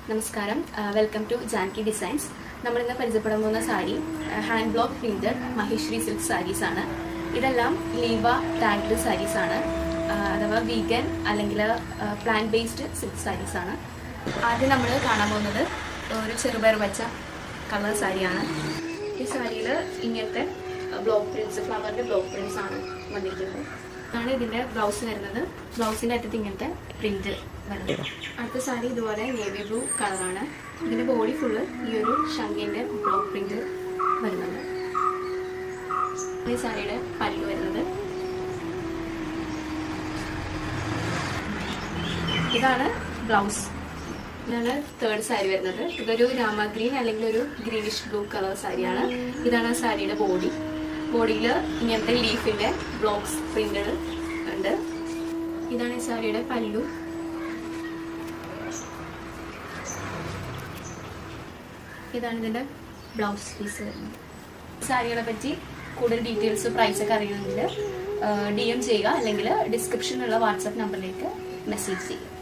നമസ്കാരം, welcome to Janki designs. നമ്മളിന്ന് പരിചയപ്പെടാൻ പോകുന്ന sari hand block printed Maheshwari silk saris ആണ്. ഇതെല്ലാം ലീവ ടാഗ്ഡ് സാരീസ് ആണ്, അഥവാ വീഗൻ അല്ലെങ്കിൽ പ്ലാന്റ് ബേസ്ഡ് സിൽക്ക് സാരീസ് ആണ്. ആദ്യം നമ്മൾ കാണാൻ പോകുന്നത് ഒരു ചെറുപയർ പച്ച കളർ സാരിയാണ്. ഈ സാരിയിൽ ഇങ്ങനത്തെ ബ്ലോക്ക് പ്രിന്റ്സ്, ഫ്ലവറിൻ്റെ ബ്ലോക്ക് പ്രിന്റ്സ് ആണ് വന്നിരിക്കുന്നത്. ആണ് ഇതിൻ്റെ ബ്ലൗസ് വരുന്നത്. ബ്ലൗസിൻ്റെ അറ്റത്ത് ഇങ്ങനത്തെ പ്രിന്റ് വരുന്നത്. അടുത്ത സാരി ഇതുപോലെ നേവി ബ്ലൂ കളറാണ്. ഇതിൻ്റെ ബോഡി ഫുള്ള് ഈ ഒരു ശംഖിൻ്റെ ബ്ലോക്ക് പ്രിന്റ് വരുന്നുണ്ട്. ഈ സാരിയുടെ പല്ലു വരുന്നത്. ഇതാണ് ബ്ലൗസ്. ഇതാണ് തേർഡ് സാരി വരുന്നത്. ഇതൊരു രാമ ഗ്രീൻ അല്ലെങ്കിൽ ഒരു ഗ്രീനിഷ് ബ്ലൂ കളർ സാരിയാണ്. ഇതാണ് സാരിയുടെ ബോഡി. ബോഡിയിൽ ഇങ്ങനത്തെ ലീഫിൻ്റെ ബ്ലോക്സ് പ്രിന്റഡ് ഉണ്ട്. ഇതാണ് ഈ സാരിയുടെ പല്ലു. ഇതാണ് ഇതിൻ്റെ ബ്ലൗസ് പീസ് വരുന്നത്. സാരികളെ പറ്റി കൂടുതൽ ഡീറ്റെയിൽസ്, പ്രൈസൊക്കെ അറിയണമെങ്കിൽ DM ചെയ്യുക, അല്ലെങ്കിൽ ഡിസ്ക്രിപ്ഷനിലുള്ള വാട്സാപ്പ് നമ്പറിലേക്ക് മെസ്സേജ് ചെയ്യുക.